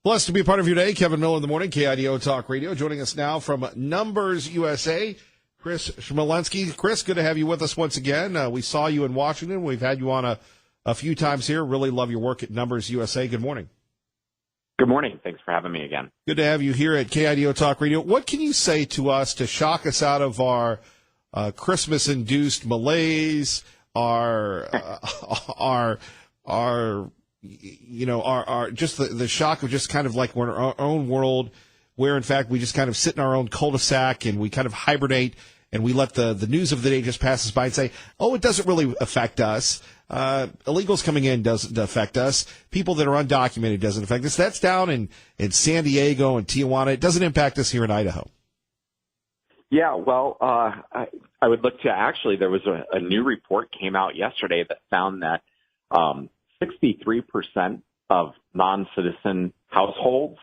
Blessed to be a part of your day. Kevin Miller in the morning, KIDO Talk Radio. Joining us now from Numbers USA, Chris Chmielewski. Chris, good to have you with us once again. We saw you in Washington. We've had you on a few times here. Really love your work at Numbers USA. Good morning. Good morning. Thanks for having me again. Good to have you here at KIDO Talk Radio. What can you say to us to shock us out of our Christmas-induced malaise, our just the shock of just kind of like we're in our own world where, in fact, we just kind of sit in our own cul-de-sac and we kind of hibernate and we let the news of the day just pass us by and say, oh, it doesn't really affect us. Illegals coming in doesn't affect us. People that are undocumented doesn't affect us. That's down in San Diego and Tijuana. It doesn't impact us here in Idaho. Yeah, well, I would look to actually there was a new report came out yesterday that found that 63% of non-citizen households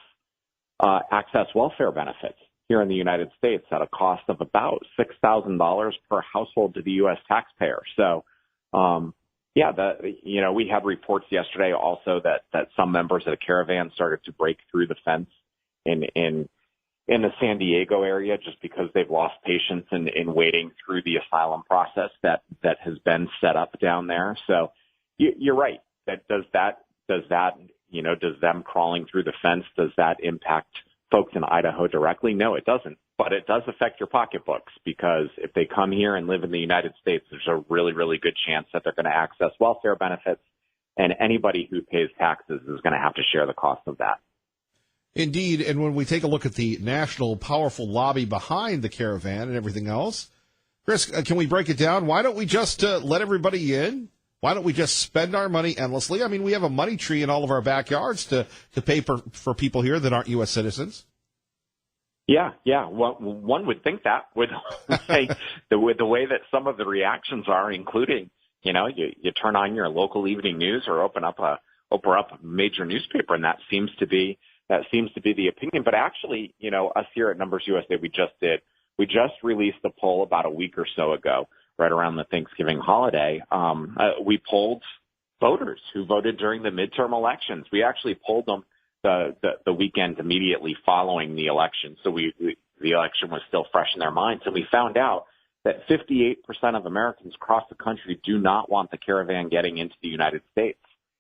access welfare benefits here in the United States at a cost of about $6,000 per household to the U.S. taxpayer. So, we had reports yesterday also that some members of the caravan started to break through the fence in the San Diego area just because they've lost patience in waiting through the asylum process that has been set up down there. So you're right. Does them crawling through the fence, does that impact folks in Idaho directly? No, it doesn't. But it does affect your pocketbooks because if they come here and live in the United States, there's a really, really good chance that they're going to access welfare benefits, and anybody who pays taxes is going to have to share the cost of that. Indeed, and when we take a look at the national powerful lobby behind the caravan and everything else, Chris, can we break it down? Why don't we just let everybody in? Why don't we just spend our money endlessly? I mean, we have a money tree in all of our backyards to pay for people here that aren't U.S. citizens. Yeah. Well, one would think that would say the way that some of the reactions are, including, you turn on your local evening news or open up a major newspaper, and that seems to be the opinion. But actually, us here at Numbers USA, we just released a poll about a week or so ago, right around the Thanksgiving holiday. We polled voters who voted during the midterm elections. We actually polled them the weekend immediately following the election. So the election was still fresh in their minds. And we found out that 58% of Americans across the country do not want the caravan getting into the United States.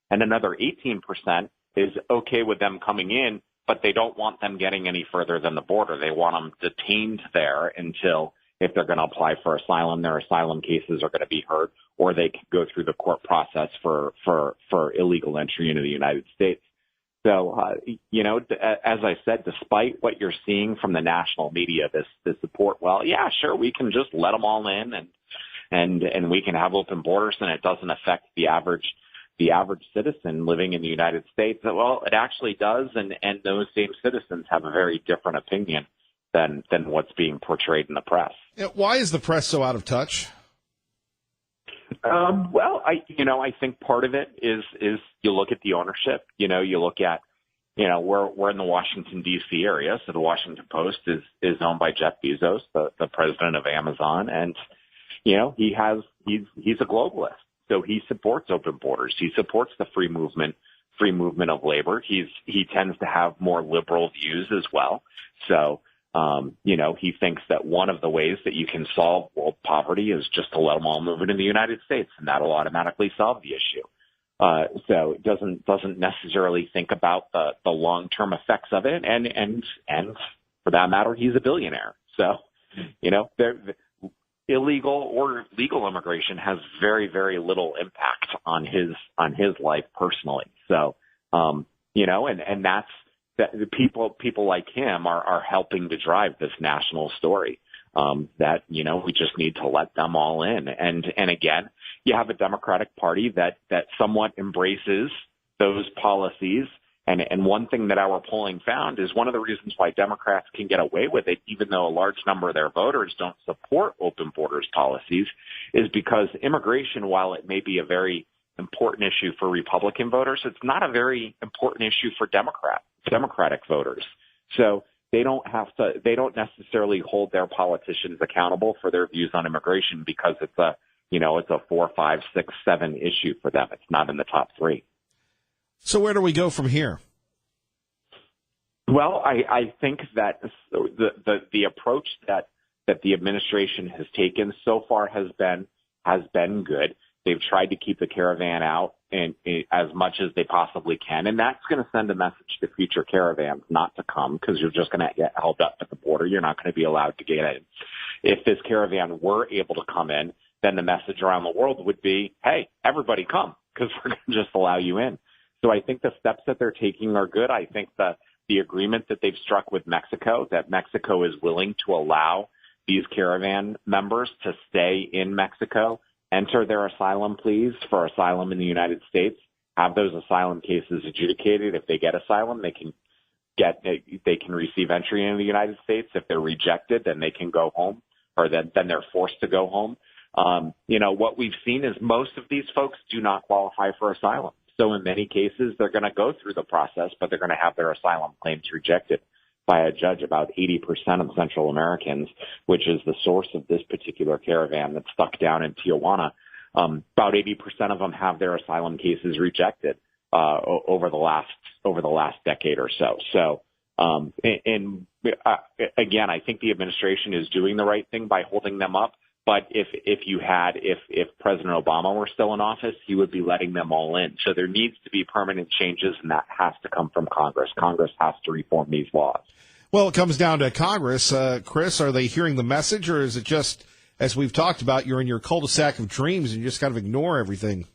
And another 18% is okay with them coming in, but they don't want them getting any further than the border. They want them detained there until, if they're going to apply for asylum, their asylum cases are going to be heard, or they can go through the court process for illegal entry into the United States. So, as I said, despite what you're seeing from the national media, this support, well, yeah, sure, we can just let them all in and we can have open borders and it doesn't affect the average citizen living in the United States. Well, it actually does. And those same citizens have a very different opinion than what's being portrayed in the press. Why is the press so out of touch? Well, I think part of it is you look at the ownership. You look at, we're in the Washington D.C. area, so the Washington Post is owned by Jeff Bezos, the president of Amazon, and he's a globalist, so he supports open borders. He supports the free movement of labor. He tends to have more liberal views as well. So. He thinks that one of the ways that you can solve world poverty is just to let them all move into the United States, and that'll automatically solve the issue. So it doesn't necessarily think about the long-term effects of it, and for that matter, he's a billionaire. So, illegal or legal immigration has very, very little impact on his life personally. So, and that's. That the people like him are helping to drive this national story, that, we just need to let them all in. And again, you have a Democratic Party that somewhat embraces those policies. And one thing that our polling found is one of the reasons why Democrats can get away with it, even though a large number of their voters don't support open borders policies, is because immigration, while it may be a very important issue for Republican voters, it's not a very important issue for Democratic voters. So they don't necessarily hold their politicians accountable for their views on immigration because it's a 4, 5, 6, 7 issue for them. It's not in the top 3. So where do we go from here? Well, I think that the approach that the administration has taken so far has been good. They've tried to keep the caravan out and as much as they possibly can, and that's going to send a message to future caravans not to come, because you're just going to get held up at the border. You're not going to be allowed to get in. If this caravan were able to come in, then the message around the world would be, hey, everybody come, because we're going to just allow you in. So I think the steps that they're taking are good. I think the agreement that they've struck with Mexico, that Mexico is willing to allow these caravan members to stay in Mexico, enter their asylum pleas for asylum in the United States, have those asylum cases adjudicated. If they get asylum, they can receive entry into the United States. If they're rejected, then they can go home, or then they're forced to go home. What we've seen is most of these folks do not qualify for asylum. So in many cases, they're going to go through the process, but they're going to have their asylum claims rejected by a judge. About 80% of Central Americans, which is the source of this particular caravan that's stuck down in Tijuana, about 80% of them have their asylum cases rejected over the last decade or so. So, again, I think the administration is doing the right thing by holding them up. But if President Obama were still in office, he would be letting them all in. So there needs to be permanent changes, and that has to come from Congress. Congress has to reform these laws. Well, it comes down to Congress. Chris, are they hearing the message, or is it just, as we've talked about, you're in your cul-de-sac of dreams and you just kind of ignore everything?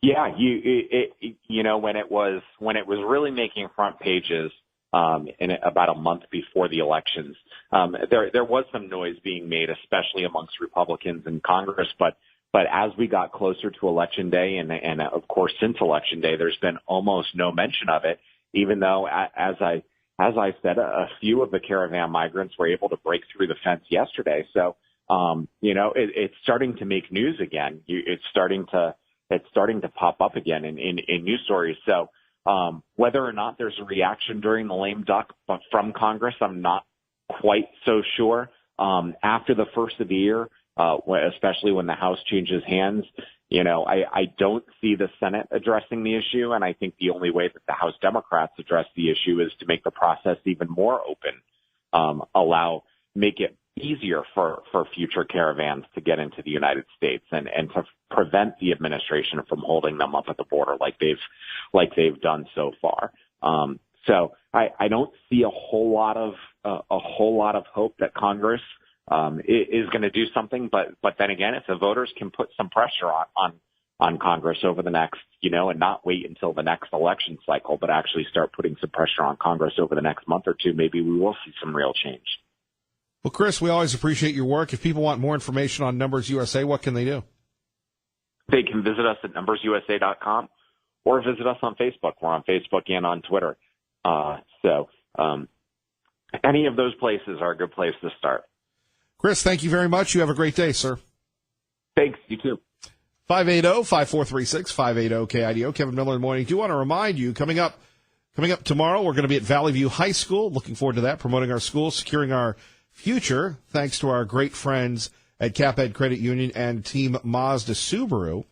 Yeah, when it was really making front pages in about a month before the elections, there was some noise being made, especially amongst Republicans in Congress. But as we got closer to Election Day, and of course since Election Day, there's been almost no mention of it. Even though, as I said, a few of the caravan migrants were able to break through the fence yesterday. So it's starting to make news again. It's starting to pop up again in news stories. So whether or not there's a reaction during the lame duck from Congress, I'm not quite so sure. After the first of the year, especially when the House changes hands, I don't see the Senate addressing the issue. And I think the only way that the House Democrats address the issue is to make the process even more open, make it easier for future caravans to get into the United States and to prevent the administration from holding them up at the border like they've done so far. So I don't see a whole lot of hope that Congress is going to do something. But then again, if the voters can put some pressure on Congress over the next, and not wait until the next election cycle, but actually start putting some pressure on Congress over the next month or two, maybe we will see some real change. Well, Chris, we always appreciate your work. If people want more information on Numbers USA, what can they do? They can visit us at numbersusa.com or visit us on Facebook. We're on Facebook and on Twitter. So any of those places are a good place to start. Chris, thank you very much. You have a great day, sir. Thanks. You too. 580-5436, 580-KIDO. Kevin Miller in the morning. Do want to remind you, coming up tomorrow, we're going to be at Valley View High School. Looking forward to that, promoting our school, securing our future, thanks to our great friends at CapEd Credit Union and Team Mazda Subaru.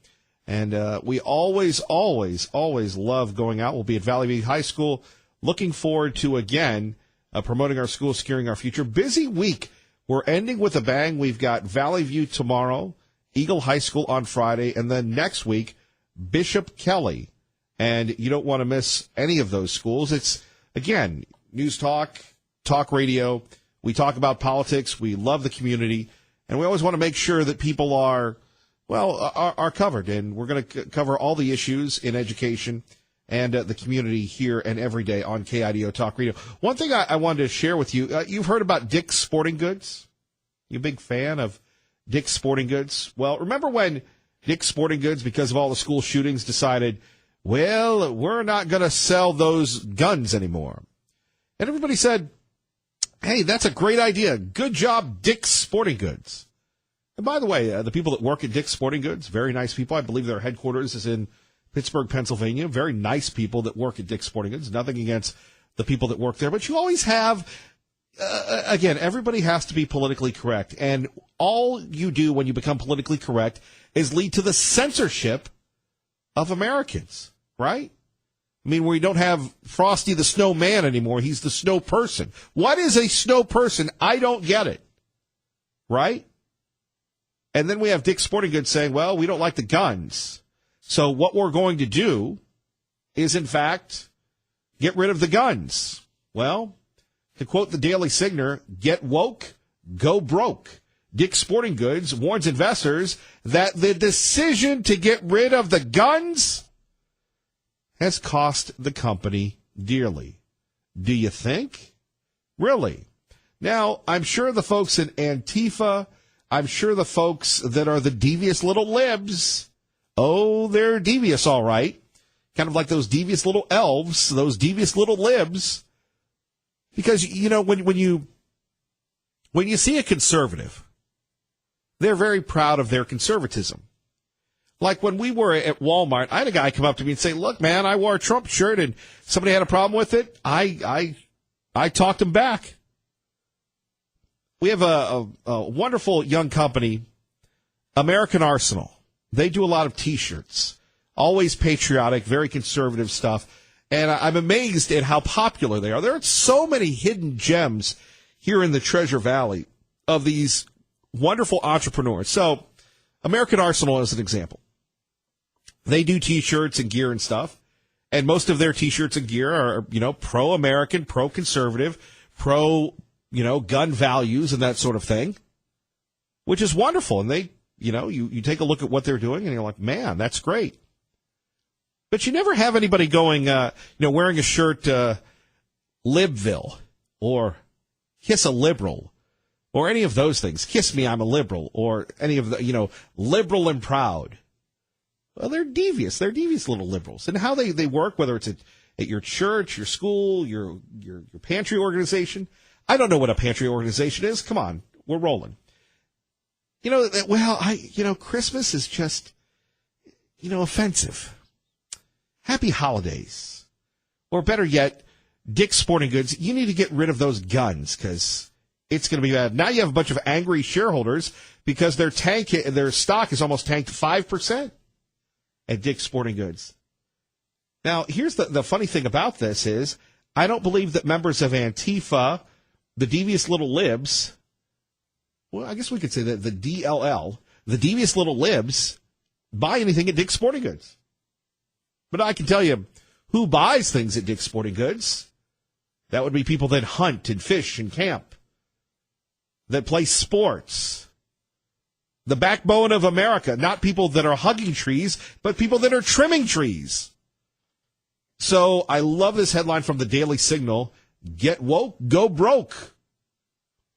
And we always love going out. We'll be at Valley View High School. Looking forward to, again, promoting our school, securing our future. Busy week. We're ending with a bang. We've got Valley View tomorrow, Eagle High School on Friday, and then next week, Bishop Kelly. And you don't want to miss any of those schools. It's, again, news talk radio. We talk about politics. We love the community. And we always want to make sure that people are covered. And we're going to cover all the issues in education and the community here and every day on KIDO Talk Radio. One thing I wanted to share with you, you've heard about Dick's Sporting Goods? You a big fan of Dick's Sporting Goods? Well, remember when Dick's Sporting Goods, because of all the school shootings, decided, well, we're not going to sell those guns anymore. And everybody said, hey, that's a great idea. Good job, Dick's Sporting Goods. And by the way, the people that work at Dick's Sporting Goods, very nice people. I believe their headquarters is in Pittsburgh, Pennsylvania. Very nice people that work at Dick's Sporting Goods. Nothing against the people that work there. But you always have, again, everybody has to be politically correct. And all you do when you become politically correct is lead to the censorship of Americans, right? I mean, we don't have Frosty the Snowman anymore. He's the snow person. What is a snow person? I don't get it. Right? And then we have Dick's Sporting Goods saying, well, we don't like the guns. So what we're going to do is, in fact, get rid of the guns. Well, to quote the Daily Signer, get woke, go broke. Dick's Sporting Goods warns investors that the decision to get rid of the guns has cost the company dearly. Do you think? Really? Now, I'm sure the folks in Antifa, I'm sure the folks that are the devious little libs, oh, they're devious, all right. Kind of like those devious little elves, those devious little libs. Because, you know, when you see a conservative, they're very proud of their conservatism. Like when we were at Walmart, I had a guy come up to me and say, look, man, I wore a Trump shirt and somebody had a problem with it. I talked him back. We have a wonderful young company, American Arsenal. They do a lot of T-shirts, always patriotic, very conservative stuff. And I'm amazed at how popular they are. There are so many hidden gems here in the Treasure Valley of these wonderful entrepreneurs. So American Arsenal is an example. They do T-shirts and gear and stuff. And most of their T-shirts and gear are, you know, pro-American, pro-conservative, gun values and that sort of thing, which is wonderful. And they, you take a look at what they're doing and you're like, man, that's great. But you never have anybody going, wearing a shirt, Libville or Kiss a Liberal or any of those things. Kiss me, I'm a liberal, or any of the, liberal and proud. Well, they're devious. They're devious little liberals. And how they work, whether it's at your church, your school, your pantry organization. I don't know what a pantry organization is. Come on, we're rolling. Christmas is just, offensive. Happy holidays. Or better yet, Dick's Sporting Goods, you need to get rid of those guns because it's going to be bad. Now you have a bunch of angry shareholders because their stock is almost tanked 5% at Dick's Sporting Goods. Now, here's the funny thing about this is I don't believe that members of Antifa, the devious little libs, well, I guess we could say that the DLL, the devious little libs, buy anything at Dick's Sporting Goods. But I can tell you who buys things at Dick's Sporting Goods. That would be people that hunt and fish and camp, that play sports. The backbone of America, not people that are hugging trees, but people that are trimming trees. So I love this headline from the Daily Signal, get woke, go broke.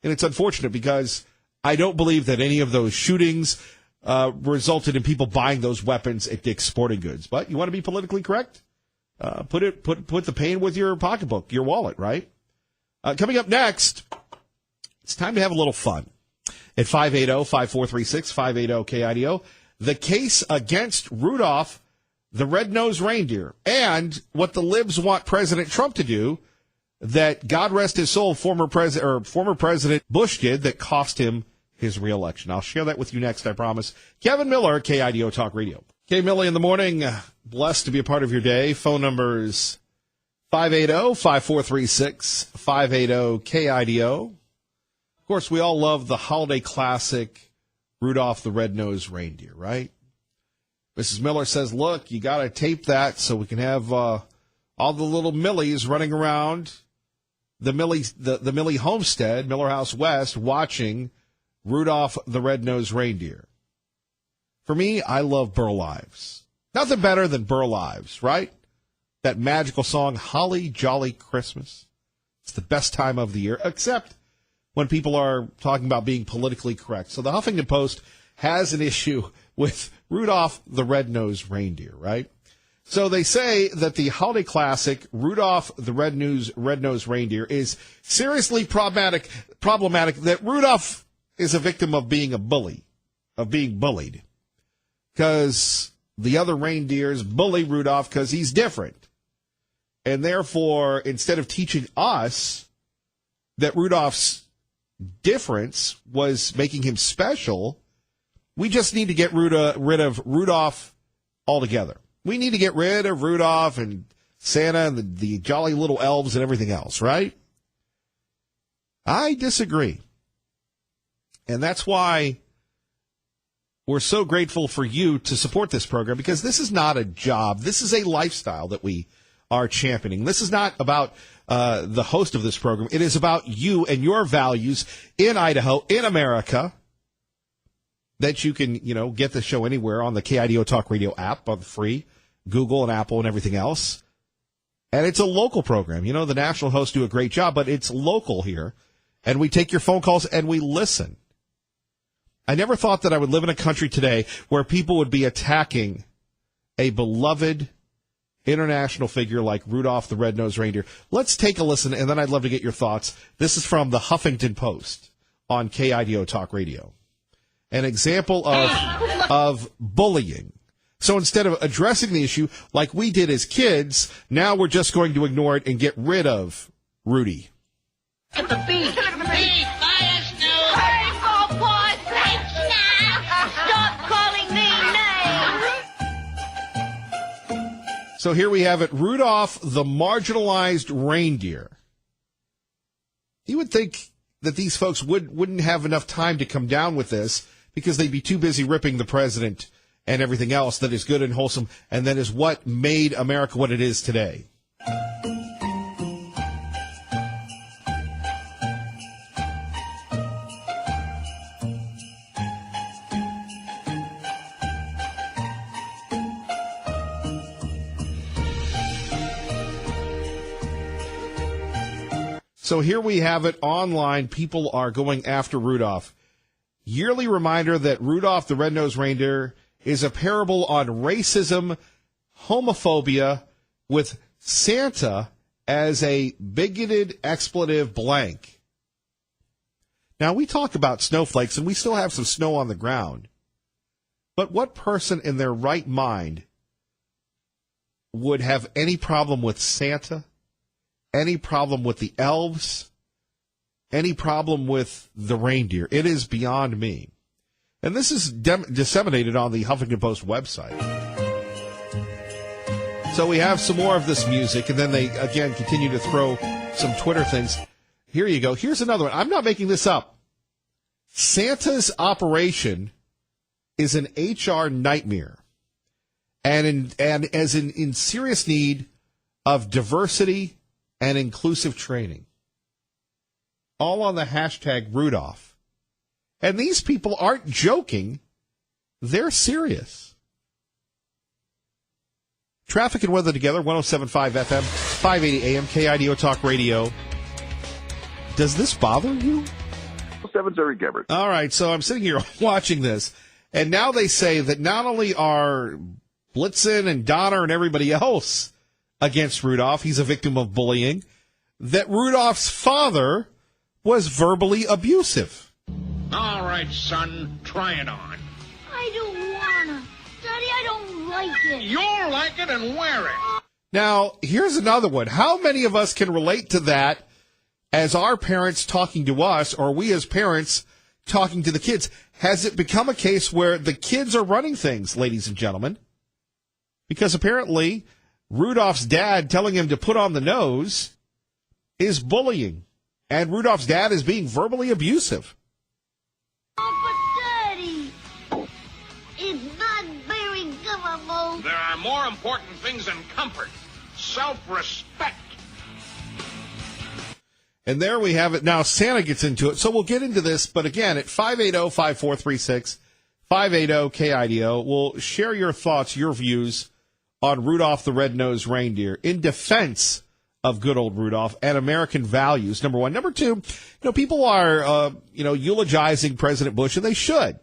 And it's unfortunate because I don't believe that any of those shootings resulted in people buying those weapons at Dick's Sporting Goods. But you want to be politically correct? Put the pain with your pocketbook, your wallet, right? Coming up next, it's time to have a little fun. At 580-5436, 580-KIDO, the case against Rudolph the red-nosed reindeer, and what the libs want President Trump to do that, God rest his soul, former President Bush did that cost him his reelection. I'll share that with you next, I promise. Kevin Miller, KIDO Talk Radio. K. Millie in the morning. Blessed to be a part of your day. Phone numbers 580-5436, 580-KIDO. Of course, we all love the holiday classic, Rudolph the Red-Nosed Reindeer, right? Mrs. Miller says, look, you got to tape that so we can have all the little Millies running around the Millie homestead, Miller House West, watching Rudolph the Red-Nosed Reindeer. For me, I love Burl Ives. Nothing better than Burl Ives, right? That magical song, Holly Jolly Christmas. It's the best time of the year, except when people are talking about being politically correct. So the Huffington Post has an issue with Rudolph the Red-Nosed Reindeer, right? So they say that the holiday classic, Rudolph the Red-Nosed Reindeer, is seriously problematic, that Rudolph is a victim of being a bully, of being bullied. Because the other reindeers bully Rudolph because he's different. And therefore, instead of teaching us that Rudolph's difference was making him special, we just need to get rid of Rudolph altogether. We need to get rid of Rudolph and Santa and the jolly little elves and everything else, right? I disagree. And that's why we're so grateful for you to support this program, because this is not a job. This is a lifestyle that we are championing. This is not about the host of this program. It is about you and your values in Idaho, in America, that you can, get the show anywhere on the KIDO Talk Radio app, on the free Google and Apple and everything else. And it's a local program. The national hosts do a great job, but it's local here. And we take your phone calls and we listen. I never thought that I would live in a country today where people would be attacking a beloved international figure like Rudolph the Red-Nosed Reindeer. Let's take a listen, and then I'd love to get your thoughts. This is from the Huffington Post on KIDO Talk Radio. An example of bullying. So instead of addressing the issue like we did as kids, now we're just going to ignore it and get rid of Rudy. At the beach. Beach, fire, snow. Hey, Paw, thanks now. Stop calling me names. So here we have it, Rudolph the marginalized reindeer. You would think that these folks wouldn't have enough time to come down with this because they'd be too busy ripping the president and everything else that is good and wholesome and that is what made America what it is today. So here we have it online. People are going after Rudolph. Yearly reminder that Rudolph the Red-Nosed Reindeer is a parable on racism, homophobia, with Santa as a bigoted expletive blank. Now, we talk about snowflakes, and we still have some snow on the ground. But what person in their right mind would have any problem with Santa? Any problem with the elves? Any problem with the reindeer? It is beyond me. And this is disseminated on the Huffington Post website. So we have some more of this music, and then they, again, continue to throw some Twitter things. Here you go. Here's another one. I'm not making this up. Santa's operation is an HR nightmare and as in serious need of diversity and inclusive training. All on the hashtag Rudolph. And these people aren't joking. They're serious. Traffic and weather together, 107.5 FM, 580 AM, KIDO Talk Radio. Does this bother you? 7's Eric Gebert. All right, so I'm sitting here watching this, and now they say that not only are Blitzen and Donner and everybody else against Rudolph, he's a victim of bullying, that Rudolph's father was verbally abusive. All right, son, try it on. I don't wanna. Daddy, I don't like it. You'll like it and wear it. Now, here's another one. How many of us can relate to that as our parents talking to us, or we as parents talking to the kids? Has it become a case where the kids are running things, ladies and gentlemen? Because apparently Rudolph's dad telling him to put on the nose is bullying. And Rudolph's dad is being verbally abusive. Oh, but Daddy, it's not very comfortable. There are more important things than comfort. Self-respect. And there we have it. Now Santa gets into it. So we'll get into this. But again, at 580-5436, 580-KIDO, we'll share your thoughts, your views on Rudolph the Red-Nosed Reindeer in defense of good old Rudolph and American values, number one. Number two, people are, eulogizing President Bush, and they should.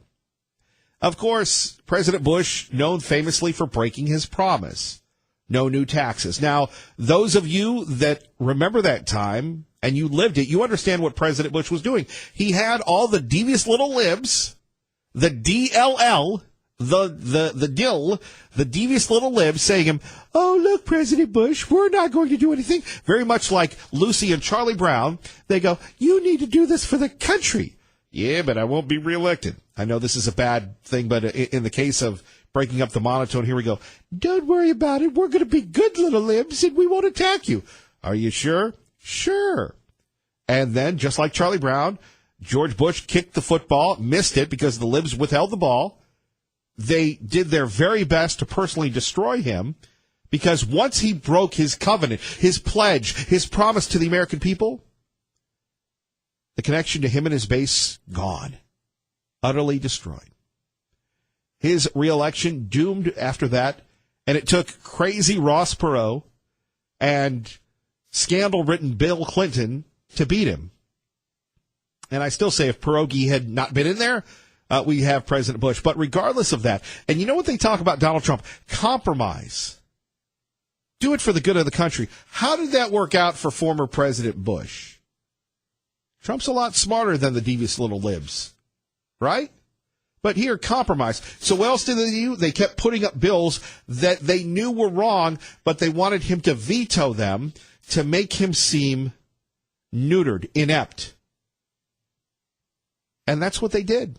Of course, President Bush, known famously for breaking his promise. No new taxes. Now, those of you that remember that time and you lived it, you understand what President Bush was doing. He had all the devious little libs, the DLL, the devious little libs saying him, oh, look, President Bush, we're not going to do anything. Very much like Lucy and Charlie Brown. They go, you need to do this for the country. Yeah, but I won't be reelected. I know this is a bad thing, but in the case of breaking up the monotone. Here we go. Don't worry about it. We're going to be good little libs, and we won't attack you. Are you sure? Sure. And then, just like Charlie Brown, George Bush kicked the football, missed it because the libs withheld the ball. They did their very best to personally destroy him because once he broke his covenant, his pledge, his promise to the American people, the connection to him and his base, gone. Utterly destroyed. His reelection doomed after that, and it took crazy Ross Perot and scandal-ridden Bill Clinton to beat him. And I still say if Pierogi had not been in there, we have President Bush. But regardless of that, and you know what they talk about Donald Trump? Compromise. Do it for the good of the country. How did that work out for former President Bush? Trump's a lot smarter than the devious little libs, right? But here, compromise. So what else did they do? They kept putting up bills that they knew were wrong, but they wanted him to veto them to make him seem neutered, inept. And that's what they did.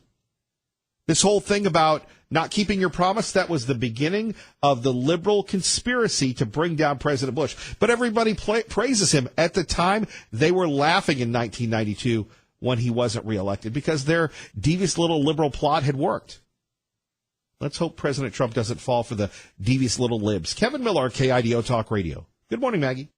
This whole thing about not keeping your promise, that was the beginning of the liberal conspiracy to bring down President Bush. But everybody praises him. At the time, they were laughing in 1992 when he wasn't reelected because their devious little liberal plot had worked. Let's hope President Trump doesn't fall for the devious little libs. Kevin Miller, KIDO Talk Radio. Good morning, Maggie.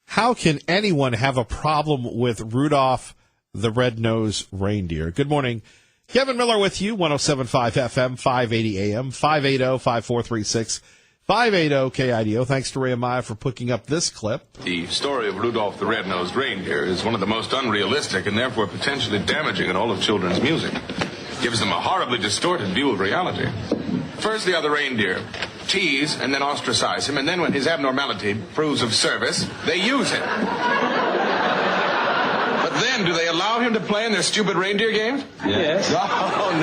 How can anyone have a problem with Rudolph the Red-Nosed Reindeer? Good morning. Kevin Miller with you, 107.5 FM, 580 AM, 580-5436, 580-KIDO. Thanks to Ray Amaya for putting up this clip. The story of Rudolph the Red-Nosed Reindeer is one of the most unrealistic and therefore potentially damaging in all of children's music. It gives them a horribly distorted view of reality. First, the other reindeer tease and then ostracize him, and then when his abnormality proves of service, they use him. Then, do they allow him to play in their stupid reindeer games? Yes. Oh,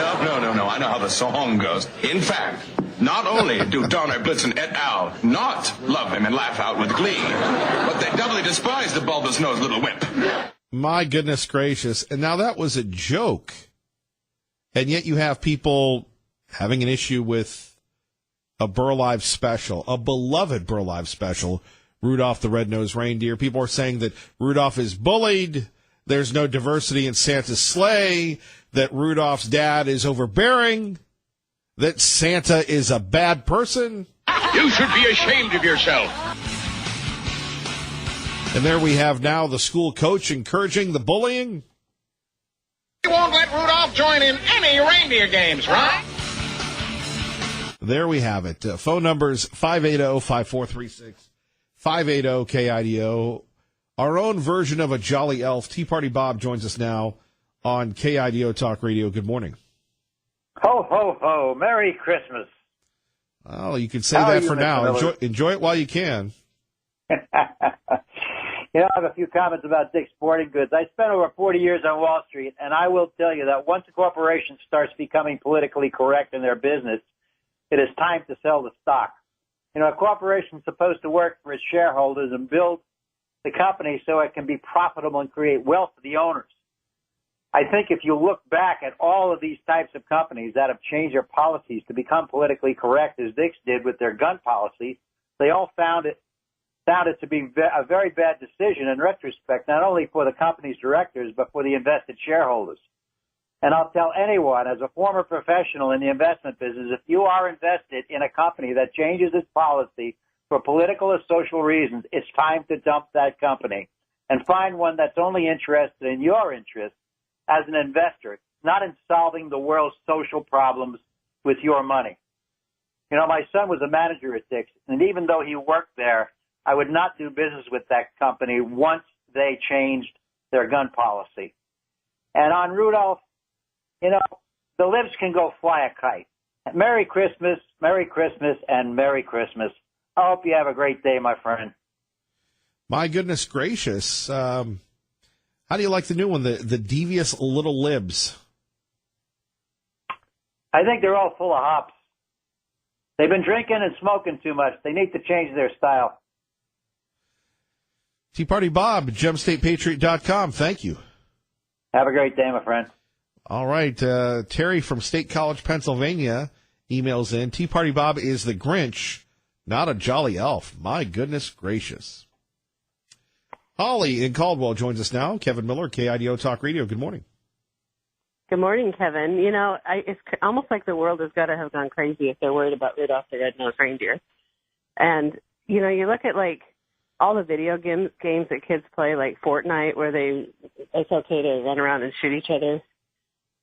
no. I know how the song goes. In fact, not only do Donner, Blitzen, et al. Not love him and laugh out with glee, but they doubly despise the bulbous-nosed little wimp. My goodness gracious. And now that was a joke. And yet you have people having an issue with a Burl Ives special, a beloved Burl Ives special, Rudolph the Red-Nosed Reindeer. People are saying that Rudolph is bullied. There's no diversity in Santa's sleigh, that Rudolph's dad is overbearing, that Santa is a bad person. You should be ashamed of yourself. And there we have now the school coach encouraging the bullying. You won't let Rudolph join in any reindeer games, right? There we have it. Phone numbers 580-5436, 580-KIDO. Our own version of a jolly elf, Tea Party Bob, joins us now on KIDO Talk Radio. Good morning. Ho, ho, ho. Merry Christmas. Well, you can say How that are you, for Mr. now. Miller? Enjoy it while you can. I have a few comments about Dick's Sporting Goods. I spent over 40 years on Wall Street, and I will tell you that once a corporation starts becoming politically correct in their business, it is time to sell the stock. You know, a corporation is supposed to work for its shareholders and build the company so it can be profitable and create wealth for the owners. I think if you look back at all of these types of companies that have changed their policies to become politically correct, as Dick's did with their gun policy, they all found it to be a very bad decision in retrospect, not only for the company's directors, but for the invested shareholders. And I'll tell anyone, as a former professional in the investment business, if you are invested in a company that changes its policy for political or social reasons, it's time to dump that company and find one that's only interested in your interest as an investor, not in solving the world's social problems with your money. You know, my son was a manager at Dick's, and even though he worked there, I would not do business with that company once they changed their gun policy. And on Rudolph, you know, the libs can go fly a kite. Merry Christmas, and Merry Christmas. I hope you have a great day, my friend. My goodness gracious. How do you like the new one, the devious little libs? I think they're all full of hops. They've been drinking and smoking too much. They need to change their style. Tea Party Bob, GemStatePatriot.com. Thank you. Have a great day, my friend. All right. Terry from State College, Pennsylvania emails in. Tea Party Bob is the Grinch, not a jolly elf. My goodness gracious. Holly in Caldwell joins us now. Kevin Miller, KIDO Talk Radio. Good morning. Good morning, Kevin. You know, it's almost like the world has got to have gone crazy if they're worried about Rudolph the Red-Nosed Reindeer. And, you know, you look at, like, all the video games that kids play, like Fortnite, where it's okay to run around and shoot each other,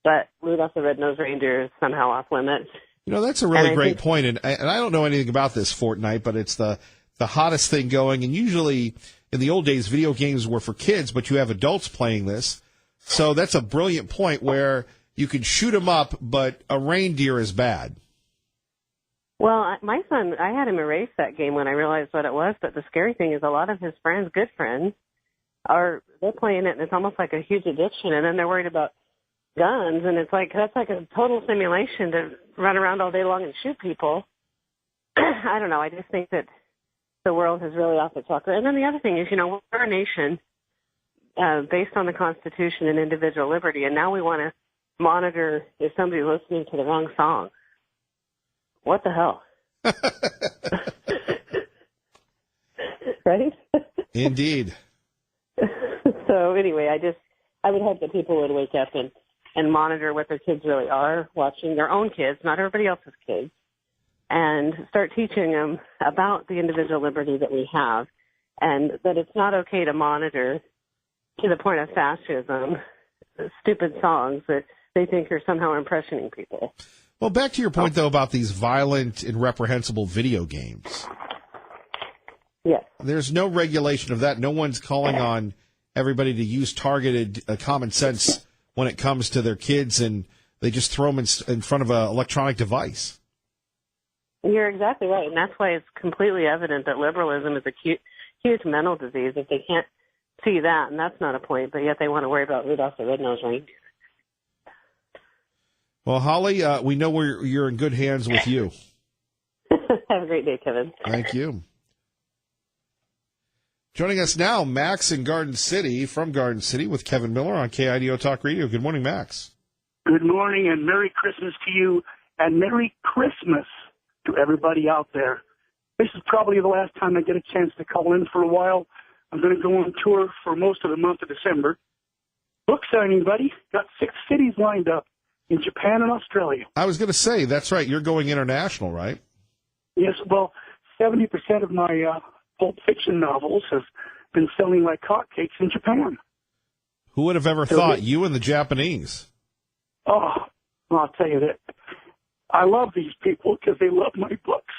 but Rudolph the Red-Nosed Reindeer is somehow off limits. You know, that's a really great point. And I don't know anything about this Fortnite, but it's the hottest thing going. And usually in the old days, video games were for kids, but you have adults playing this. So that's a brilliant point where you can shoot them up, but a reindeer is bad. Well, my son, I had him erase that game when I realized what it was, but the scary thing is a lot of his friends, good friends, they're playing it, and it's almost like a huge addiction, and then they're worried about guns, and it's like, that's like a total simulation to run around all day long and shoot people. I don't know, I just think that the world is really off its rocker. And then the other thing is, you know, we're a nation based on the Constitution and individual liberty, and now we want to monitor if somebody's listening to the wrong song. What the hell? Right? Indeed. So anyway, I would hope that people would wake up and monitor what their kids really are watching, their own kids, not everybody else's kids, and start teaching them about the individual liberty that we have, and that it's not okay to monitor to the point of fascism stupid songs that they think are somehow impressioning people. Well, back to your point, though, about these violent and reprehensible video games. Yes. There's no regulation of that. No one's calling on everybody to use targeted common sense when it comes to their kids, and they just throw them in front of an electronic device. You're exactly right, and that's why it's completely evident that liberalism is a huge mental disease if they can't see that, and that's not a point, but yet they want to worry about Rudolph the Red-Nosed Reindeer. Well, Holly, we know you're in good hands with you. Have a great day, Kevin. Thank you. Joining us now, Max in Garden City, from Garden City, with Kevin Miller on KIDO Talk Radio. Good morning, Max. Good morning, and Merry Christmas to you, and Merry Christmas to everybody out there. This is probably the last time I get a chance to call in for a while. I'm going to go on tour for most of the month of December. Book signing, buddy. Got 6 cities lined up in Japan and Australia. I was going to say, that's right. You're going international, right? Yes, well, 70% of my Pulp Fiction novels have been selling like hotcakes in Japan. Who would have ever thought? You and the Japanese. Oh, well, I'll tell you that. I love these people because they love my books.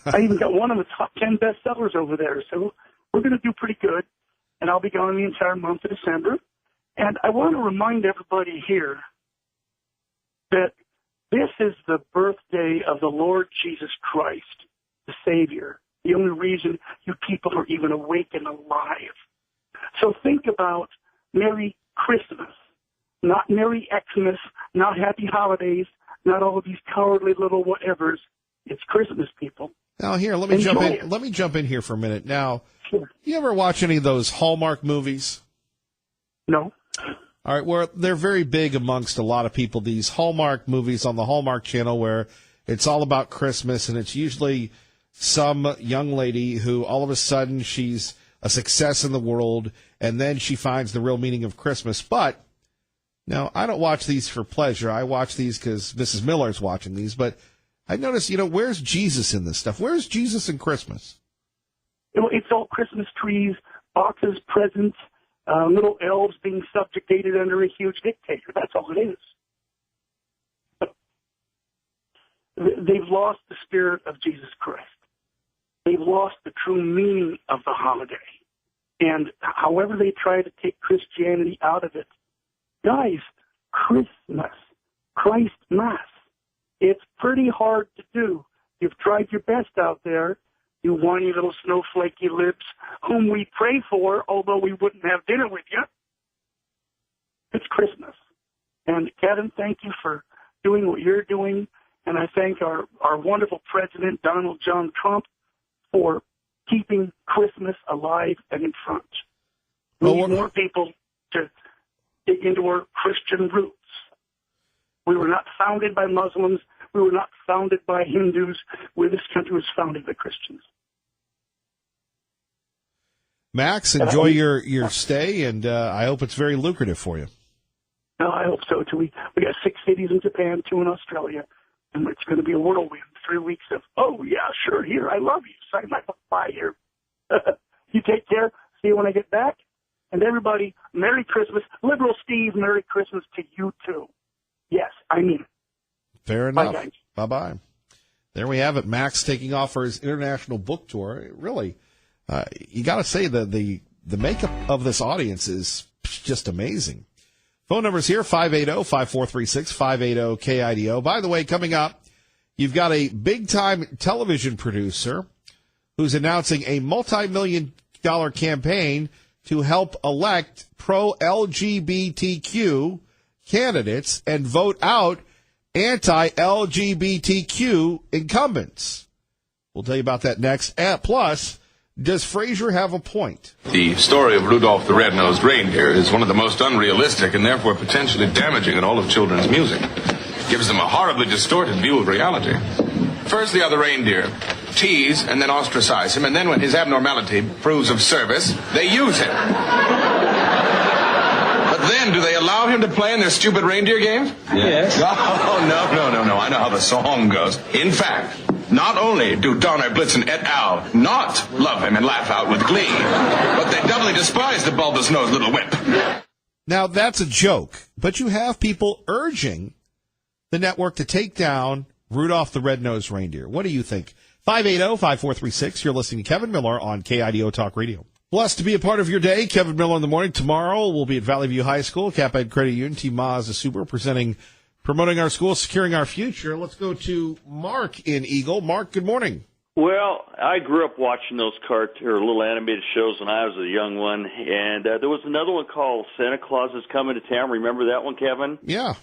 I even got one of the top 10 bestsellers over there, so we're going to do pretty good. And I'll be going the entire month of December. And I want to remind everybody here that this is the birthday of the Lord Jesus Christ, the Savior, the only reason you people are even awake and alive. So think about Merry Christmas, not Merry Xmas, not Happy Holidays, not all of these cowardly little whatevers. It's Christmas, people. Now, here, let me jump in. Let me jump in here for a minute. Now, sure. You ever watch any of those Hallmark movies? No. All right, well, they're very big amongst a lot of people, these Hallmark movies on the Hallmark Channel where it's all about Christmas, and it's usually some young lady who all of a sudden she's a success in the world, and then she finds the real meaning of Christmas. But, now, I don't watch these for pleasure. I watch these because Mrs. Miller's watching these, but I notice, where's Jesus in this stuff? Where's Jesus in Christmas? It's all Christmas trees, boxes, presents, little elves being subjugated under a huge dictator. That's all it is. They've lost the spirit of Jesus Christ. They've lost the true meaning of the holiday. And however they try to take Christianity out of it, guys, Christmas, Christ Mass, it's pretty hard to do. You've tried your best out there, you whiny little snowflakey lips, whom we pray for, although we wouldn't have dinner with you. It's Christmas. And Kevin, thank you for doing what you're doing. And I thank our wonderful president, Donald John Trump, for keeping Christmas alive and in front. We need more people to dig into our Christian roots. We were not founded by Muslims. We were not founded by Hindus. This country was founded by Christians. Max, enjoy your stay, and I hope it's very lucrative for you. No, I hope so, too. We got 6 cities in Japan, 2 in Australia, and it's going to be a whirlwind. 3 weeks of, oh, yeah, sure, here, I love you. Sign my bye here. You take care. See you when I get back. And everybody, Merry Christmas. Liberal Steve, Merry Christmas to you, too. Yes, I mean it. Fair enough. Bye, guys. Bye-bye. There we have it. Max taking off for his international book tour. Really, you got to say the makeup of this audience is just amazing. Phone numbers here, 580-5436, 580-KIDO. By the way, coming up, you've got a big-time television producer who's announcing a multi-million-dollar campaign to help elect pro-LGBTQ candidates and vote out anti-LGBTQ incumbents. We'll tell you about that next. Plus, does Frasier have a point? The story of Rudolph the Red-Nosed Reindeer is one of the most unrealistic and therefore potentially damaging in all of children's music. It gives them a horribly distorted view of reality. First, the other reindeer tease and then ostracize him, and then when his abnormality proves of service, they use him. But then, do they allow him to play in their stupid reindeer games? Yes. Oh, no. I know how the song goes. In fact, not only do Donner, Blitzen, et al. Not love him and laugh out with glee, but they doubly despise the bulbous-nosed little whip. Now, that's a joke, but you have people urging the network to take down Rudolph the Red-Nosed Reindeer. What do you think? 580-5436. You're listening to Kevin Miller on KIDO Talk Radio. Blessed to be a part of your day. Kevin Miller in the morning. Tomorrow we'll be at Valley View High School, Cap Ed Credit Union, T. Mazda Super, promoting our school, securing our future. Let's go to Mark in Eagle. Mark, good morning. Well, I grew up watching those little animated shows when I was a young one, and there was another one called Santa Claus is Coming to Town. Remember that one, Kevin? Yeah.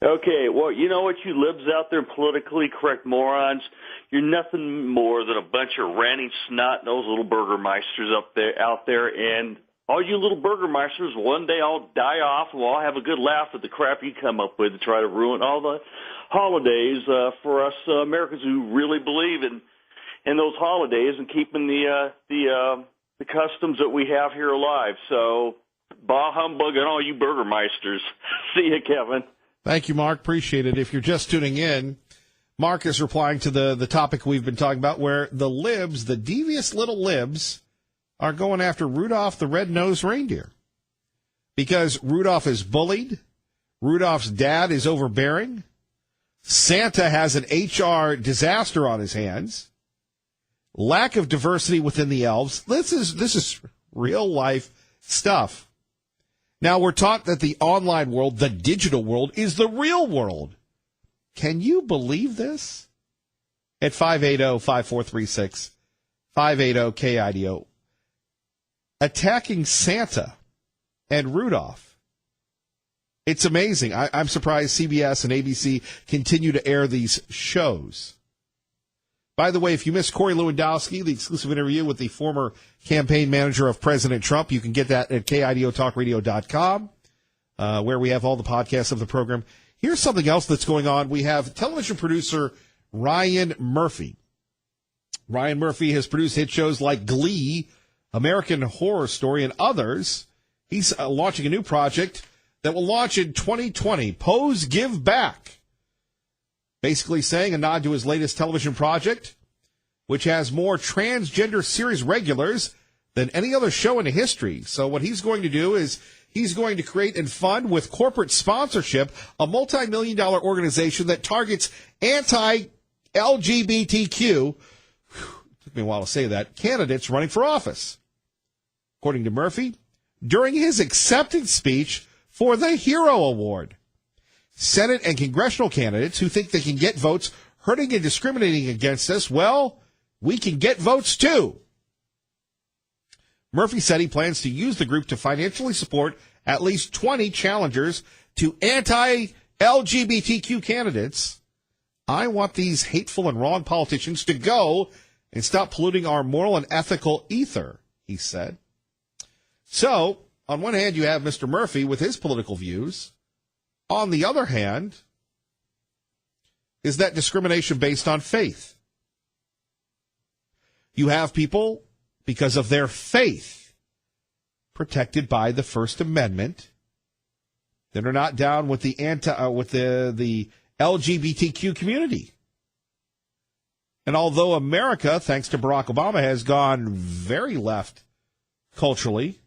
Okay, well, you know what, you libs out there, politically correct morons, you're nothing more than a bunch of ranting snot-nosed little burgermeisters out there, and all you little burgermeisters, one day I'll die off and we'll all have a good laugh at the crap you come up with to try to ruin all the holidays for us Americans who really believe in those holidays and keeping the customs that we have here alive. So, bah humbug on all you burgermeisters. See you, Kevin. Thank you, Mark. Appreciate it. If you're just tuning in, Mark is replying to the topic we've been talking about where the libs, the devious little libs, are going after Rudolph the Red-Nosed Reindeer. Because Rudolph is bullied, Rudolph's dad is overbearing, Santa has an HR disaster on his hands, lack of diversity within the elves. This is real life stuff. Now, we're taught that the online world, the digital world, is the real world. Can you believe this? At 580-5436, 580-KIDO. Attacking Santa and Rudolph. It's amazing. I'm surprised CBS and ABC continue to air these shows. By the way, if you missed Corey Lewandowski, the exclusive interview with the former campaign manager of President Trump, you can get that at KIDOTalkRadio.com, where we have all the podcasts of the program. Here's something else that's going on. We have television producer Ryan Murphy. Ryan Murphy has produced hit shows like Glee, American Horror Story, and others. He's launching a new project that will launch in 2020, Pose Give Back. Basically saying a nod to his latest television project, which has more transgender series regulars than any other show in history. So what he's going to do is he's going to create and fund with corporate sponsorship a multi-million-dollar organization that targets anti-LGBTQ, took me a while to say that, candidates running for office. According to Murphy, during his acceptance speech for the Hero Award, Senate and congressional candidates who think they can get votes hurting and discriminating against us, well, we can get votes too. Murphy said he plans to use the group to financially support at least 20 challengers to anti-LGBTQ candidates. I want these hateful and wrong politicians to go and stop polluting our moral and ethical ether, he said. So, on one hand, you have Mr. Murphy with his political views. On the other hand, is that discrimination based on faith. You have people, because of their faith, protected by the First Amendment, that are not down with the the LGBTQ community. And although America, thanks to Barack Obama, has gone very left culturally,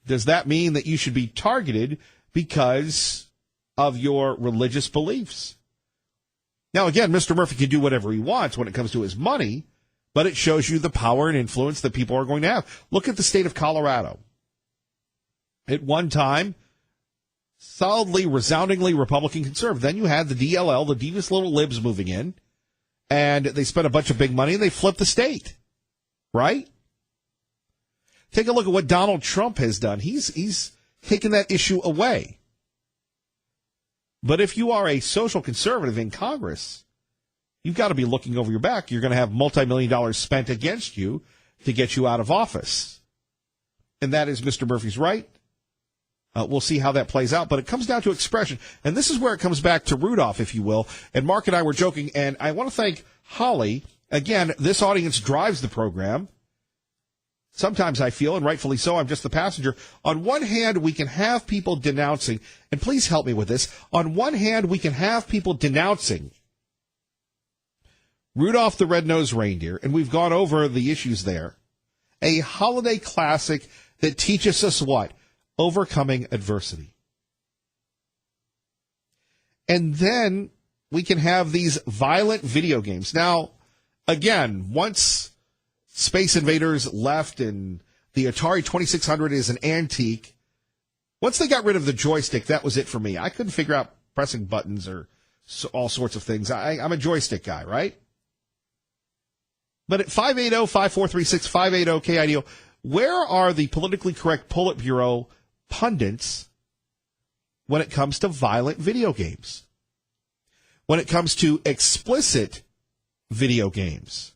does that mean that you should be targeted because of your religious beliefs? Now, again, Mr. Murphy can do whatever he wants when it comes to his money, but it shows you the power and influence that people are going to have. Look at the state of Colorado. At one time, solidly, resoundingly Republican conservative. Then you had the DLL, the devious little libs, moving in, and they spent a bunch of big money and they flipped the state, right? Take a look at what Donald Trump has done. He's taken that issue away. But if you are a social conservative in Congress, you've got to be looking over your back. You're going to have multi-million dollars spent against you to get you out of office. And that is Mr. Murphy's right. We'll see how that plays out. But it comes down to expression. And this is where it comes back to Rudolph, if you will. And Mark and I were joking. And I want to thank Holly. Again, this audience drives the program. Sometimes I feel, and rightfully so, I'm just the passenger. On one hand, we can have people denouncing, and please help me with this. On one hand, we can have people denouncing Rudolph the Red-Nosed Reindeer, and we've gone over the issues there. A holiday classic that teaches us what? Overcoming adversity. And then we can have these violent video games. Now, again, once Space Invaders left and the Atari 2600 is an antique, once they got rid of the joystick, that was it for me. I couldn't figure out pressing buttons or all sorts of things. I'm a joystick guy, right? But at 580-5436, 580-KIDO, where are the politically correct Politburo pundits when it comes to violent video games? When it comes to explicit video games?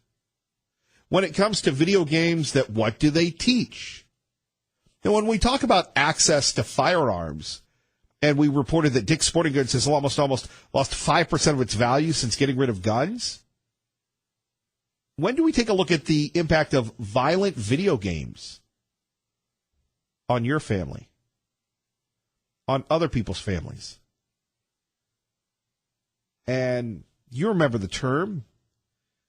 When it comes to video games that what do they teach? And when we talk about access to firearms, and we reported that Dick's Sporting Goods has almost lost 5% of its value since getting rid of guns, when do we take a look at the impact of violent video games on your family, on other people's families? And you remember the term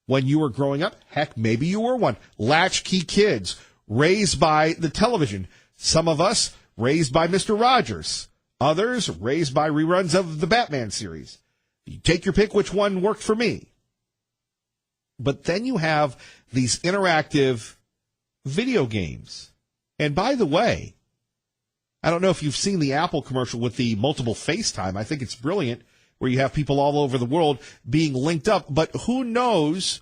when you were growing up. Heck, maybe you were one. Latchkey kids, raised by the television. Some of us raised by Mr. Rogers. Others raised by reruns of the Batman series. You take your pick which one worked for me. But then you have these interactive video games. And by the way, I don't know if you've seen the Apple commercial with the multiple FaceTime. I think it's brilliant, where you have people all over the world being linked up. But who knows,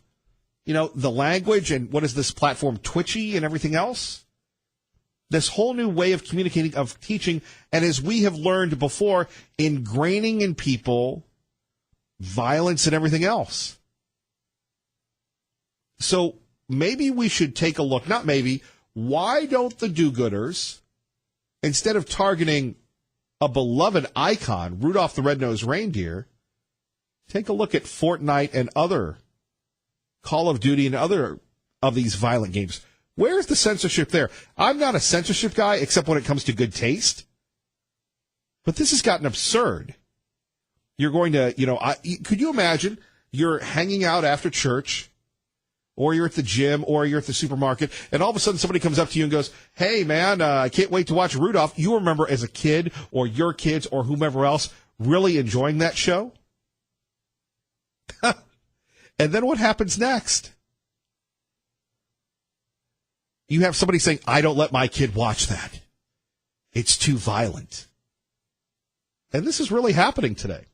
the language and what is this platform, Twitchy and everything else? This whole new way of communicating, of teaching, and as we have learned before, ingraining in people violence and everything else. So maybe we should take a look, not maybe, why don't the do-gooders, instead of targeting a beloved icon, Rudolph the Red-Nosed Reindeer, take a look at Fortnite and other Call of Duty and other of these violent games. Where's the censorship there? I'm not a censorship guy, except when it comes to good taste. But this has gotten absurd. You're going to, could you imagine you're hanging out after church, or you're at the gym, or you're at the supermarket, and all of a sudden somebody comes up to you and goes, hey, man, I can't wait to watch Rudolph. You remember as a kid, or your kids, or whomever else, really enjoying that show? And then what happens next? You have somebody saying, I don't let my kid watch that. It's too violent. And this is really happening today.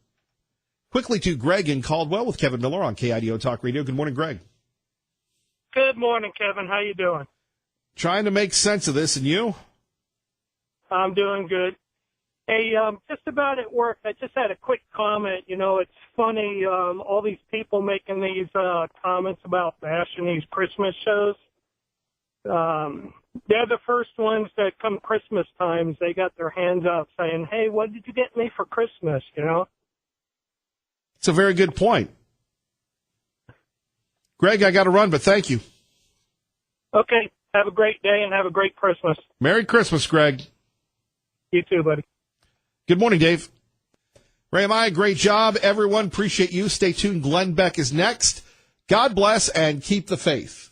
Quickly to Greg in Caldwell with Kevin Miller on KIDO Talk Radio. Good morning, Greg. Good morning, Kevin. How you doing? Trying to make sense of this, and you? I'm doing good. Hey, just about at work, I just had a quick comment. It's funny, all these people making these comments about bashing these Christmas shows. They're the first ones that come Christmas times, they got their hands out saying, hey, what did you get me for Christmas, It's a very good point. Greg, I got to run, but thank you. Okay. Have a great day and have a great Christmas. Merry Christmas, Greg. You too, buddy. Good morning, Dave. Ray, am I? Great job, everyone. Appreciate you. Stay tuned. Glenn Beck is next. God bless and keep the faith.